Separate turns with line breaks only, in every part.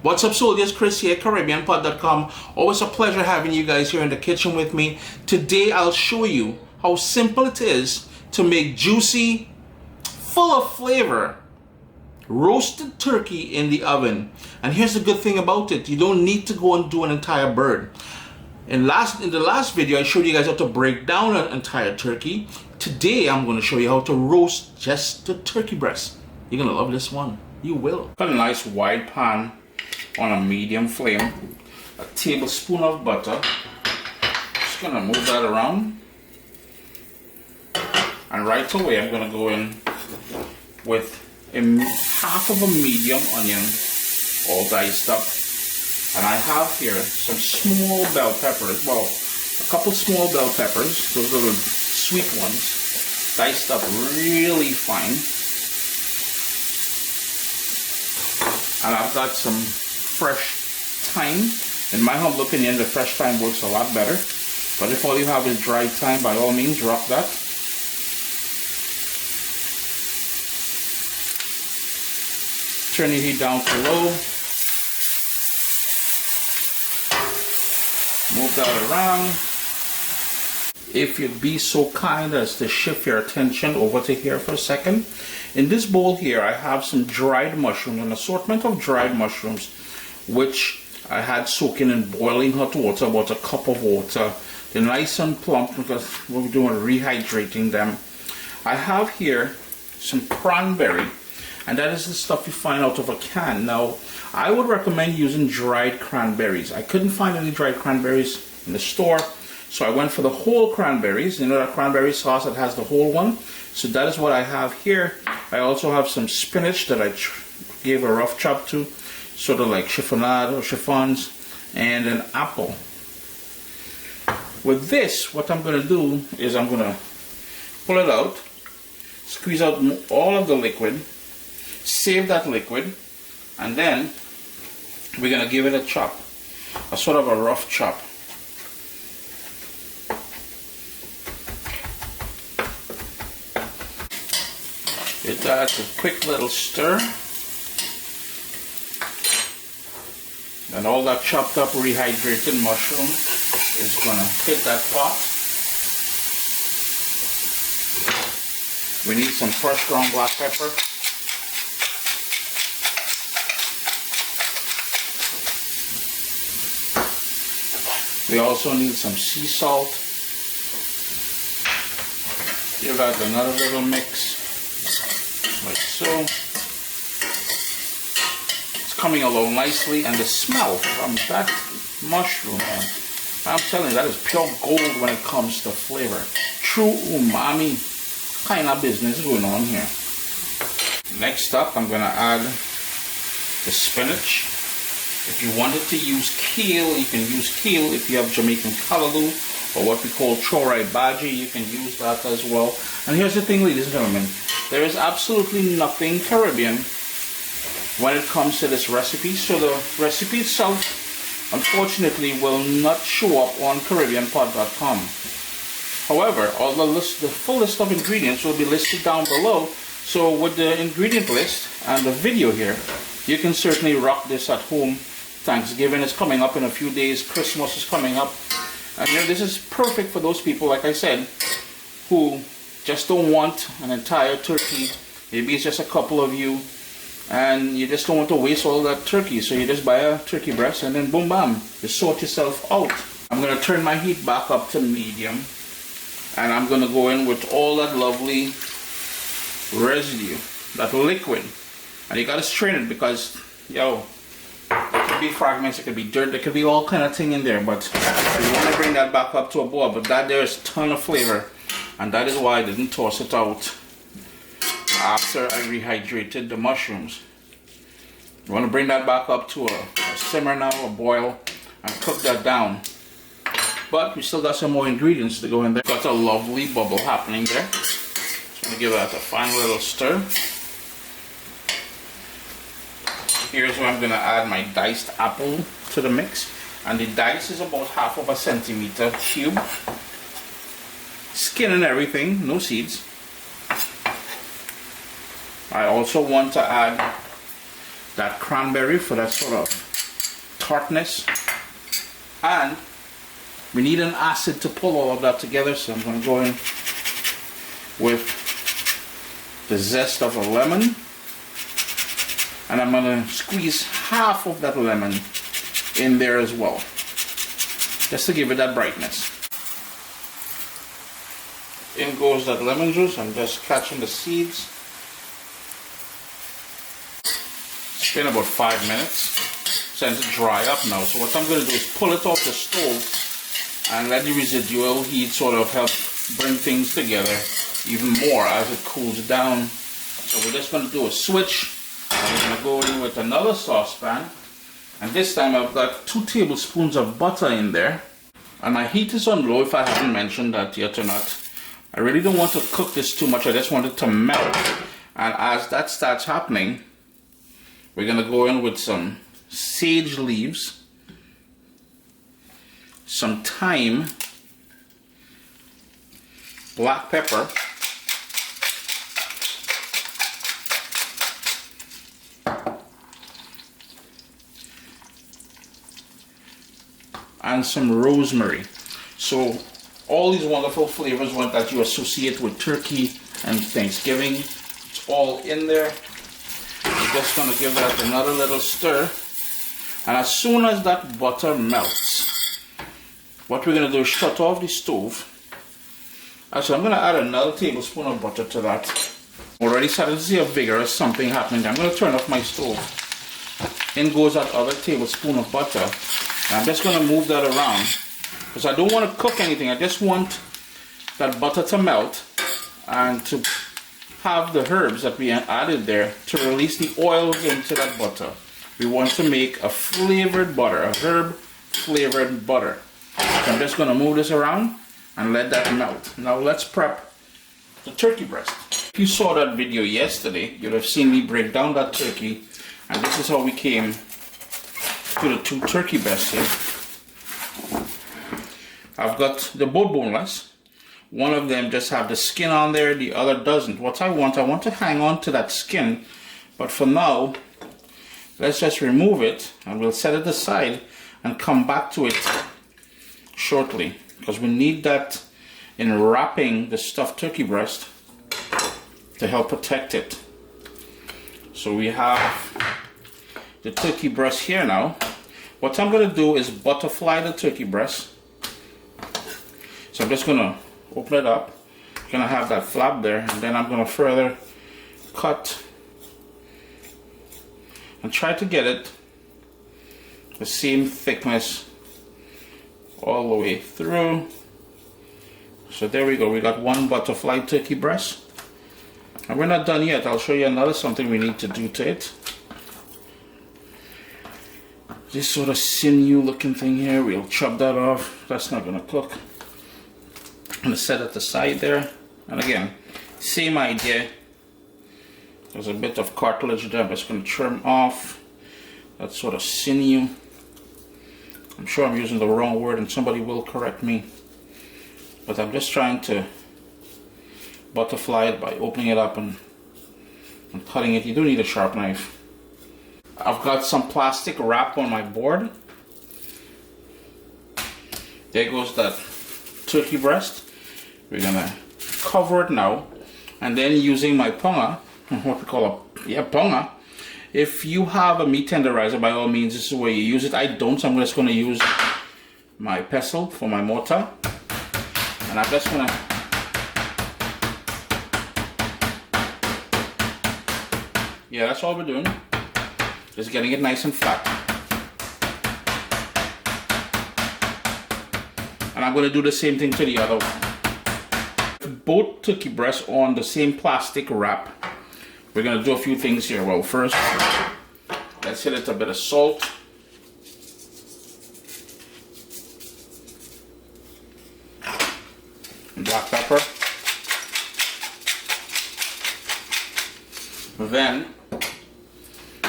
What's up, soldiers? Chris here, caribbeanpod.com. Always a pleasure having you guys here in the kitchen with me. Today I'll show you how simple it is to make juicy, full of flavor, roasted turkey in the oven. And here's the good thing about it. You don't need to go and do an entire bird. In the last video, I showed you guys how to break down an entire turkey. Today, I'm going to show you how to roast just the turkey breast. You're going to love this one. You will. Got a nice wide pan on a medium flame. A tablespoon of butter. Just going to move that around. And right away, I'm going to go in with half of a medium onion, all diced up. And I have here some small bell peppers. Well, a couple small bell peppers, those little sweet ones, diced up really fine. And I've got some fresh thyme. In my humble opinion, the fresh thyme works a lot better. But if all you have is dried thyme, by all means, rock that. Turn your heat down to low. Move that around. If you'd be so kind as to shift your attention over to here for a second. In this bowl here, I have some dried mushrooms, an assortment of dried mushrooms, which I had soaking in boiling hot water, about a cup of water. They're nice and plump because what we're doing is rehydrating them. I have here some cranberry, and that is the stuff you find out of a can. Now, I would recommend using dried cranberries. I couldn't find any dried cranberries in the store, so I went for the whole cranberries. You know that cranberry sauce that has the whole one? So that is what I have here. I also have some spinach that I gave a rough chop to, sort of like chiffonade or chiffons, and an apple. With this, what I'm going to do is I'm going to pull it out, squeeze out all of the liquid, save that liquid, and then we're going to give it a chop, a sort of a rough chop. Give that a quick little stir. And all that chopped up rehydrated mushroom is going to hit that pot. We need some fresh ground black pepper. We also need some sea salt. Give that another little mix, like so. It's coming along nicely, and the smell from that mushroom, man, I'm telling you, that is pure gold when it comes to flavor. True umami kind of business going on here. Next up, I'm going to add the spinach. If you wanted to use kale, you can use kale. If you have Jamaican callaloo, or what we call chorai bhaji, you can use that as well. And here's the thing, ladies and gentlemen, there is absolutely nothing Caribbean when it comes to this recipe. So the recipe itself, unfortunately, will not show up on caribbeanpod.com. However, all the full list of ingredients will be listed down below. So with the ingredient list and the video here, you can certainly rock this at home. Thanksgiving is coming up in a few days. Christmas is coming up. And you know, this is perfect for those people, like I said, who just don't want an entire turkey. Maybe it's just a couple of you, and you just don't want to waste all that turkey. So you just buy a turkey breast and then boom bam, you sort yourself out. I'm going to turn my heat back up to medium, and I'm going to go in with all that lovely residue, that liquid. And you got to strain it because, yo, it could be fragments, it could be dirt, there could be all kind of thing in there. But you want to bring that back up to a boil. But that there is a ton of flavor, and that is why I didn't toss it out after I rehydrated the mushrooms. You want to bring that back up to a simmer now, a boil, and cook that down. But we still got some more ingredients to go in there. Got a lovely bubble happening there. Just going to give that a fine little stir. Here's where I'm going to add my diced apple to the mix. And the dice is about 1/2 centimeter cube. Skin and everything, no seeds. I also want to add that cranberry for that sort of tartness, and we need an acid to pull all of that together. So I'm going to go in with the zest of a lemon, and I'm going to squeeze half of that lemon in there as well, just to give it that brightness. In goes that lemon juice. I'm just catching the seeds. It's been about 5 minutes since it dry up now. So what I'm going to do is pull it off the stove and let the residual heat sort of help bring things together even more as it cools down. So we're just going to do a switch, and we're going to go in with another saucepan, and this time I've got 2 tablespoons of butter in there, and my heat is on low if I haven't mentioned that yet or not. I really don't want to cook this too much. I just want it to melt, and as that starts happening, we're going to go in with some sage leaves, some thyme, black pepper, and some rosemary. So all these wonderful flavors that you associate with turkey and Thanksgiving, it's all in there. I'm just going to give that another little stir, and as soon as that butter melts, what we're going to do is shut off the stove. Actually, I'm going to add another tablespoon of butter to that. Already starting to see a vigorous something happening. I'm going to turn off my stove. In goes that other tablespoon of butter, and I'm just going to move that around, because I don't want to cook anything. I just want that butter to melt and to have the herbs that we added there to release the oils into that butter. We want to make a flavored butter, a herb flavored butter. So I'm just going to move this around and let that melt. Now let's prep the turkey breast. If you saw that video yesterday, you'll have seen me break down that turkey, and this is how we came to the 2 turkey breasts here. I've got the both boneless. One of them just have the skin on there, the other doesn't. What I want to hang on to that skin, but for now, let's just remove it, and we'll set it aside and come back to it shortly, because we need that in wrapping the stuffed turkey breast to help protect it. So we have the turkey breast here now. What I'm going to do is butterfly the turkey breast. So I'm just going to open it up. I'm going to have that flap there, and then I'm going to further cut and try to get it the same thickness all the way through. So there we go. We got one butterfly turkey breast, and we're not done yet. I'll show you another something we need to do to it. This sort of sinew looking thing here, we'll chop that off. That's not going to cook. I'm going to set it aside there, and again, same idea. There's a bit of cartilage there. I'm just going to trim off that sort of sinew. I'm sure I'm using the wrong word, and somebody will correct me, but I'm just trying to butterfly it by opening it up and cutting it. You do need a sharp knife. I've got some plastic wrap on my board. There goes that turkey breast. We're gonna cover it now, and then using my ponga, what we call a ponga. If you have a meat tenderizer, by all means, this is where you use it. I don't, so I'm just gonna use my pestle for my mortar, and I'm just gonna that's all we're doing. Just getting it nice and flat. And I'm going to do the same thing to the other one. Both turkey breasts on the same plastic wrap. We're going to do a few things here. Well, first, let's hit it a bit of salt. And black pepper. Then,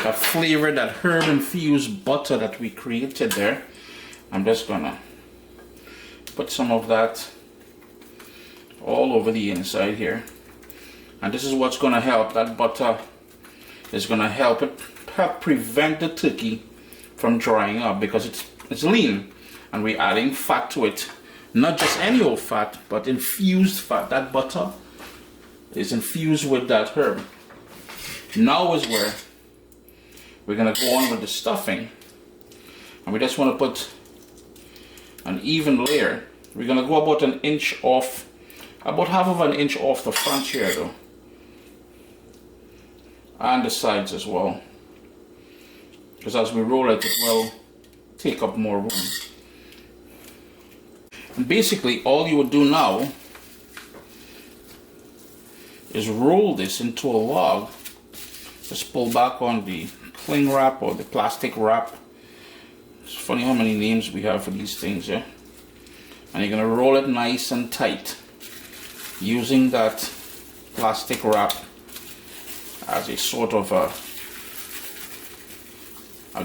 that flavor, that herb-infused butter that we created there, I'm just going to put some of that all over the inside here, and this is what's going to help. That butter is going to help prevent the turkey from drying up because it's lean, and we're adding fat to it. Not just any old fat, but infused fat. That butter is infused with that herb. Now is where we're gonna go on with the stuffing, and we just want to put an even layer. We're gonna go about an inch off, about half of an inch off the front here though, and the sides as well, because as we roll it, it will take up more room. And basically all you would do now is roll this into a log. Just pull back on the cling wrap or the plastic wrap. It's funny how many names we have for these things, yeah? And you're gonna roll it nice and tight using that plastic wrap as a sort of a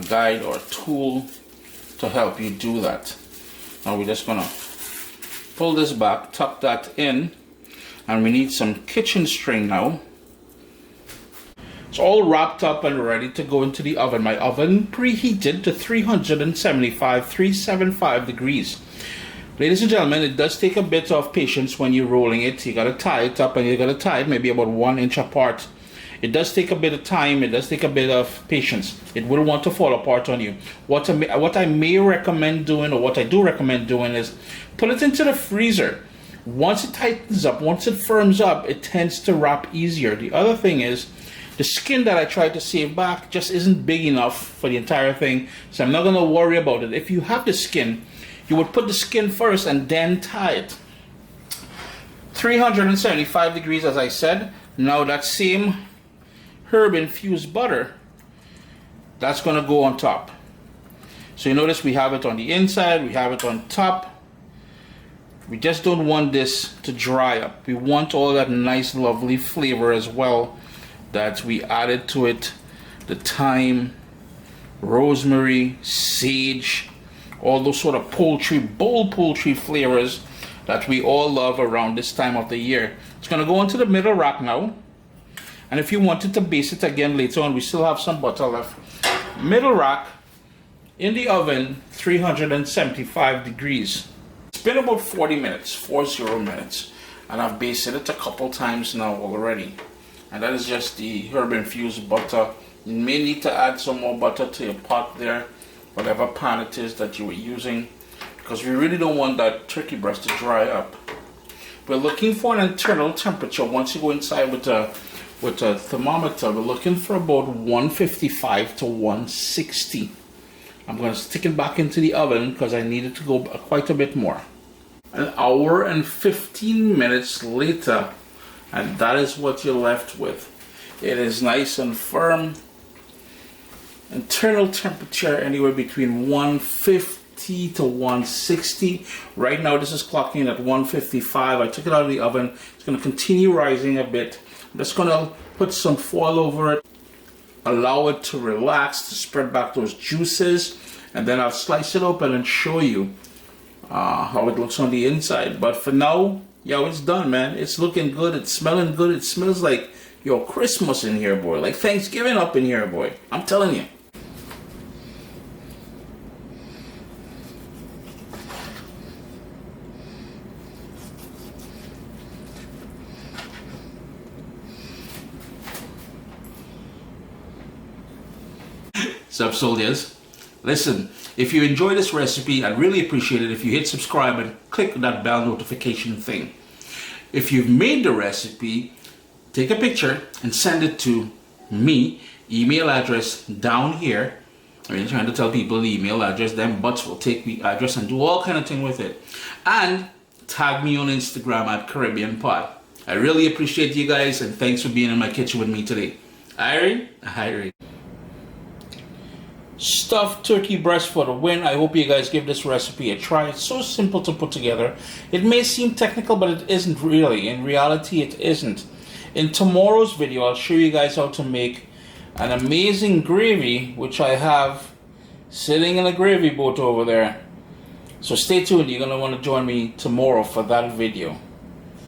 guide or a tool to help you do that. Now we're just gonna pull this back, tuck that in, and we need some kitchen string now. It's all wrapped up and ready to go into the oven. My oven preheated to 375 degrees. Ladies and gentlemen, it does take a bit of patience when you're rolling it. You gotta tie it up, and you gotta tie it maybe about 1 inch apart. It does take a bit of time. It does take a bit of patience. It will want to fall apart on you. What I may recommend doing, or what I do recommend doing, is put it into the freezer. Once it tightens up, once it firms up, it tends to wrap easier. The other thing is, the skin that I tried to save back just isn't big enough for the entire thing, so I'm not going to worry about it. If you have the skin, you would put the skin first and then tie it. 375 degrees, as I said. Now that same herb-infused butter, that's going to go on top. So you notice we have it on the inside, we have it on top. We just don't want this to dry up. We want all that nice, lovely flavor as well that we added to it. The thyme, rosemary, sage, all those sort of bold poultry flavors that we all love around this time of the year. It's gonna go into the middle rack now. And if you wanted to base it again later on, we still have some butter left. Middle rack in the oven, 375 degrees. It's been about 40 minutes, 40 minutes. And I've basted it a couple times now already. And that is just the herb-infused butter. You may need to add some more butter to your pot there, whatever pan it is that you were using, because we really don't want that turkey breast to dry up. We're looking for an internal temperature. Once you go inside with a thermometer, we're looking for about 155 to 160. I'm going to stick it back into the oven because I need it to go quite a bit more. An hour and 15 minutes later, and that is what you're left with. It is nice and firm. Internal temperature anywhere between 150 to 160. Right now this is clocking at 155. I took it out of the oven. It's going to continue rising a bit. I'm just going to put some foil over it, allow it to relax, to spread back those juices, and then I'll slice it open and show you how it looks on the inside. But for now, yo, it's done, man. It's looking good. It's smelling good. It smells like, yo, Christmas in here, boy. Like Thanksgiving up in here, boy. I'm telling you. Sup, soldiers? Listen, if you enjoy this recipe, I'd really appreciate it if you hit subscribe and click that bell notification thing. If you've made the recipe, take a picture and send it to me. Email address down here. I mean, trying to tell people the email address, them butts will take the address and do all kind of thing with it. And tag me on Instagram at Caribbean Pot. I really appreciate you guys, and thanks for being in my kitchen with me today. Irene. Stuffed turkey breast for the win. I hope you guys give this recipe a try. It's so simple to put together. It may seem technical, but it isn't really. In reality, it isn't. In tomorrow's video, I'll show you guys how to make an amazing gravy, which I have sitting in a gravy boat over there. So stay tuned. You're going to want to join me tomorrow for that video.